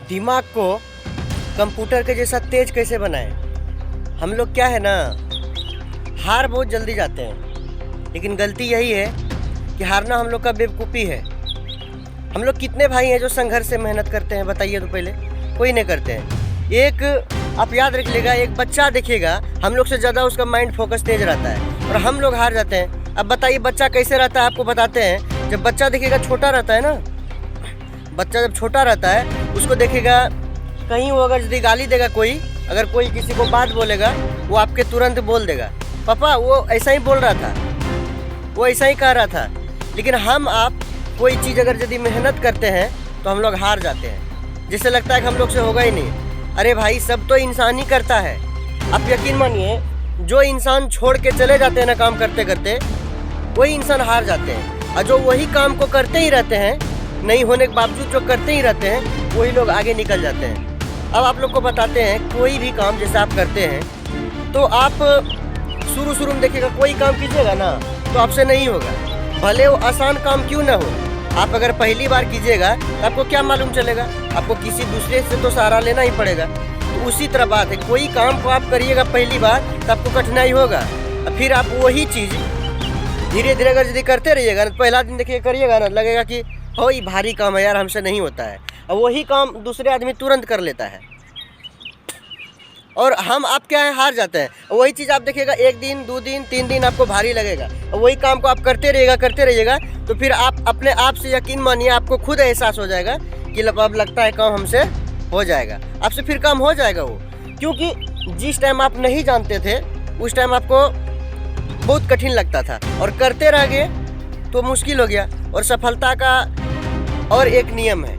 दिमाग को कंप्यूटर के जैसा तेज कैसे बनाएं। हम लोग क्या है ना, हार बहुत जल्दी जाते हैं, लेकिन गलती यही है कि हारना हम लोग का बेवकूफ़ी है। हम लोग कितने भाई हैं जो संघर्ष से मेहनत करते हैं, बताइए तो पहले। कोई नहीं करते हैं। एक आप याद रख लेगा, एक बच्चा देखिएगा हम लोग से ज़्यादा उसका माइंड फोकस तेज रहता है और हम लोग हार जाते हैं। अब बताइए बच्चा कैसे रहता है, आपको बताते हैं। जब बच्चा देखिएगा छोटा रहता है ना, बच्चा जब छोटा रहता है उसको देखेगा कहीं वो अगर यदि गाली देगा, अगर कोई किसी को बात बोलेगा, वो आपके तुरंत बोल देगा पापा वो ऐसा ही बोल रहा था, वो ऐसा ही कह रहा था। लेकिन हम आप कोई चीज़ अगर यदि मेहनत करते हैं तो हम लोग हार जाते हैं, जिससे लगता है कि हम लोग से होगा ही नहीं। अरे भाई सब तो इंसान ही करता है। आप यकीन मानिए, जो इंसान छोड़ के चले जाते हैं ना काम करते करते, वही इंसान हार जाते हैं। और जो वही काम को करते ही रहते हैं, नहीं होने के बावजूद जो करते ही रहते हैं, वही लोग आगे निकल जाते हैं। अब आप लोग को बताते हैं, कोई भी काम जैसे आप करते हैं तो आप शुरू में देखिएगा, कोई काम कीजिएगा ना तो आपसे नहीं होगा, भले वो आसान काम क्यों ना हो। आप अगर पहली बार कीजिएगा तो आपको क्या मालूम चलेगा, आपको किसी दूसरे से तो सहारा लेना ही पड़ेगा। तो उसी तरह बात है, कोई काम को आप करिएगा पहली बार तो आपको कठिनाई होगा, और फिर आप वही चीज़ धीरे धीरे अगर यदि करते रहिएगा ना, पहला दिन देखिए करिएगा ना, लगेगा कि हो ये भारी काम है यार, हमसे नहीं होता है। और वही काम दूसरे आदमी तुरंत कर लेता है और हम आप क्या है, हार जाते हैं। वही चीज़ आप देखिएगा 1 दिन 2 दिन 3 दिन आपको भारी लगेगा, और वही काम को आप करते रहिएगा, तो फिर आप अपने आप से यकीन मानिए, आपको खुद एहसास हो जाएगा कि अब लगता है काम हमसे हो जाएगा, आपसे फिर काम हो जाएगा वो। क्योंकि जिस टाइम आप नहीं जानते थे उस टाइम आपको बहुत कठिन लगता था, और करते रह गए तो मुश्किल हो गया। और सफलता का और एक नियम है,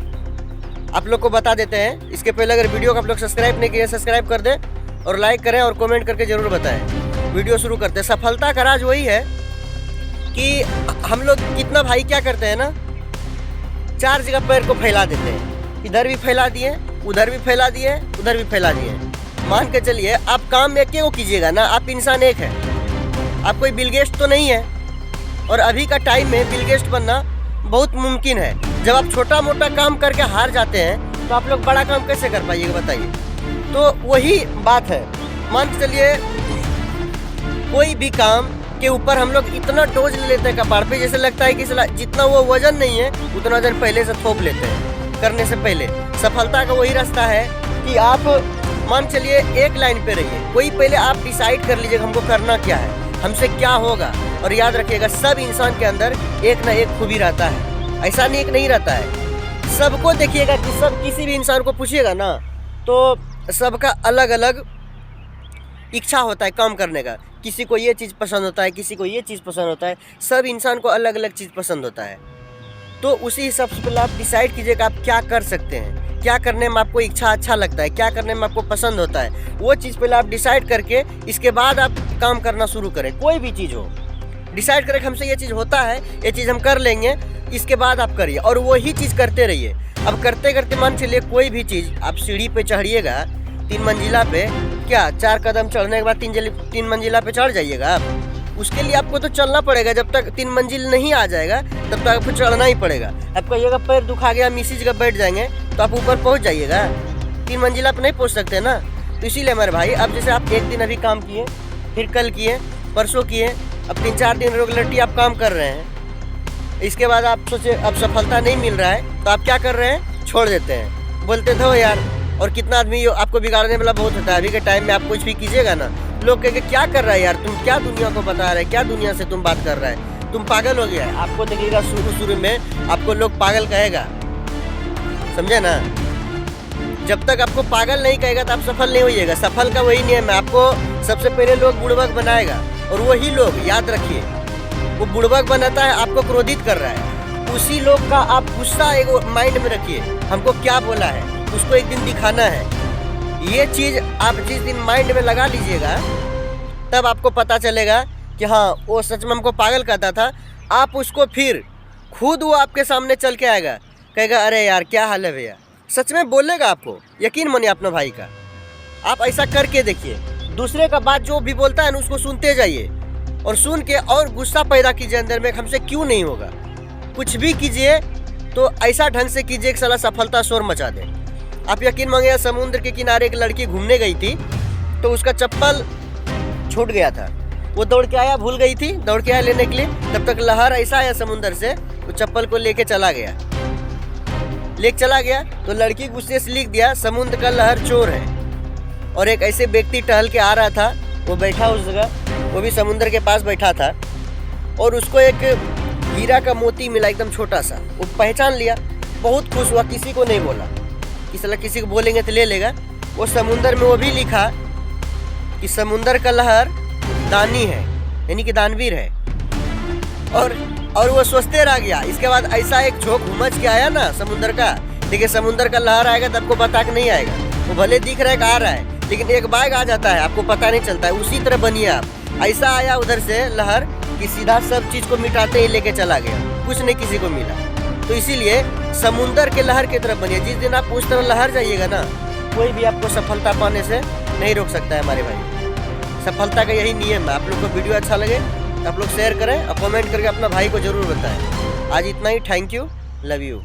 आप लोग को बता देते हैं। इसके पहले अगर वीडियो को आप लोग सब्सक्राइब नहीं किए, सब्सक्राइब कर दें और लाइक करें और कमेंट करके ज़रूर बताएं। वीडियो शुरू करते हैं। सफलता का राज वही है कि हम लोग कितना भाई क्या करते हैं ना, 4 जगह पैर को फैला देते हैं। इधर भी फैला दिए, उधर भी फैला दिए, उधर भी फैला दिए। मान के चलिए आप काम एक को कीजिएगा ना, आप इंसान एक है, आप कोई बिल गेट्स तो नहीं है। और अभी का टाइम में बिल गेट्स बनना बहुत मुमकिन है। जब आप छोटा मोटा काम करके हार जाते हैं तो आप लोग बड़ा काम कैसे कर पाइएगा, बताइए। तो वही बात है, मान के चलिए कोई भी काम के ऊपर हम लोग इतना डोज ले लेते हैं कपाड़ पे, जैसे लगता है कि जितना वो वजन नहीं है उतना वजन पहले से थोप लेते हैं करने से पहले। सफलता का वही रास्ता है कि आप मान चलिए एक लाइन पे रहिए। कोई पहले आप डिसाइड कर लीजिएगा हमको करना क्या है, हमसे क्या होगा। और याद रखिएगा, सब इंसान के अंदर एक ना एक खूबी रहता है, ऐसा नहीं एक नहीं रहता है। सबको देखिएगा कि सब किसी भी इंसान को पूछिएगा ना तो सबका अलग अलग इच्छा होता है काम करने का। किसी को ये चीज़ पसंद होता है, किसी को ये चीज़ पसंद होता है, सब इंसान को अलग अलग चीज़ पसंद होता है। तो उसी हिसाब से पहले आप डिसाइड कीजिएगा आप क्या कर सकते हैं, क्या करने में आपको इच्छा अच्छा लगता है, क्या करने में आपको पसंद होता है। वो चीज़ पहले आप डिसाइड करके इसके बाद आप काम करना शुरू करें। कोई भी चीज़ हो, डिसाइड करें हमसे ये चीज़ होता है, ये चीज़ हम कर लेंगे, इसके बाद आप करिए और वही चीज़ करते रहिए। अब करते करते मान चलिए कोई भी चीज़, आप सीढ़ी पे चढ़िएगा 3 मंजिला पे, क्या 4 कदम चढ़ने के बाद 3 मंजिला पे चढ़ जाइएगा आप। उसके लिए आपको तो चलना पड़ेगा, जब तक 3 मंजिल नहीं आ जाएगा तब तक आपको चढ़ना ही पड़ेगा। आप कहिएगा पैर दुखा गया, मिसी जगह बैठ जाएंगे तो आप ऊपर पहुँच जाइएगा, 3 मंजिला पे नहीं पहुँच सकते ना। तो इसीलिए मेरे भाई, अब जैसे आप एक दिन अभी काम किए, फिर कल किए, परसों किए, अब 3-4 दिन रेगुलरिटी आप काम कर रहे हैं। इसके बाद आप सोचे अब सफलता नहीं मिल रहा है तो आप क्या कर रहे हैं, छोड़ देते हैं, बोलते थे यार। और कितना आदमी आपको बिगाड़ने वाला बहुत होता है। अभी के टाइम में आप कुछ भी कीजिएगा ना, लोग कहेंगे क्या कर रहा है यार, तुम क्या दुनिया को बता रहे, क्या दुनिया से तुम बात कर रहा है, तुम पागल हो गया है। आपको देखिएगा शुरू में आपको लोग पागल कहेगा, समझे ना। जब तक आपको पागल नहीं कहेगा तो आप सफल नहीं होइएगा। सफल का वही नियम है, आपको सबसे पहले लोग बुड़बक बनाएगा, और वही लोग, याद रखिए, वो बुड़बक बनाता है, आपको क्रोधित कर रहा है। उसी लोग का आप गुस्सा एक माइंड में रखिए, हमको क्या बोला है, उसको एक दिन दिखाना है। ये चीज़ आप जिस दिन माइंड में लगा लीजिएगा, तब आपको पता चलेगा कि हाँ वो सच में हमको पागल कहता था। आप उसको फिर खुद वो आपके सामने चल के आएगा, कहेगा अरे यार क्या हाल है भैया, सच में बोलेगा आपको। यकीन मानिए अपना भाई का, आप ऐसा करके देखिए। दूसरे का बात जो भी बोलता है ना, उसको सुनते जाइए और सुन के और गुस्सा पैदा कीजिए अंदर में, हमसे क्यों नहीं होगा। कुछ भी कीजिए तो ऐसा ढंग से कीजिए कि साला सफलता शोर मचा दे। आप यकीन मांगे, समुद्र के किनारे एक लड़की घूमने गई थी, तो उसका चप्पल छूट गया था। वो दौड़ के आया, भूल गई थी, दौड़ के आया लेने के लिए, तब तक लहर ऐसा आया समुद्र से, वो चप्पल को लेके चला गया। तो लड़की गुस्से से लिख दिया, समुद्र का लहर चोर है। और एक ऐसे व्यक्ति टहल के आ रहा था, वो बैठा उस जगह, वो भी समुद्र के पास बैठा था, और उसको एक हीरा का मोती मिला, एकदम छोटा सा। वो पहचान लिया, बहुत खुश हुआ, किसी को नहीं बोला कि साला किसी को बोलेंगे तो ले लेगा। वो समुद्र में वो भी लिखा कि समुद्र का लहर दानी है, यानी कि दानवीर है। और वो सोचते रह गया। इसके बाद ऐसा एक झोंक घुमच के आया ना समुद्र का, देखिए समुद्र का लहर आएगा तो आपको पता कि नहीं आएगा, वो भले दिख रहा है कि आ रहा है, लेकिन एक बाग आ जाता है, आपको पता नहीं चलता है। उसी तरह बनिए आप। ऐसा आया उधर से लहर कि सीधा सब चीज़ को मिटाते ही लेके चला गया, कुछ नहीं किसी को मिला। तो इसीलिए समुंदर के लहर की तरफ बनिए। जिस दिन आप उस तरह लहर जाइएगा ना, कोई भी आपको सफलता पाने से नहीं रोक सकता है हमारे भाई। सफलता का यही नियम है। आप लोग को वीडियो अच्छा लगे तो आप लोग शेयर करें और कमेंट करके अपना भाई को जरूर बताएं। आज इतना ही। Thank you, love you.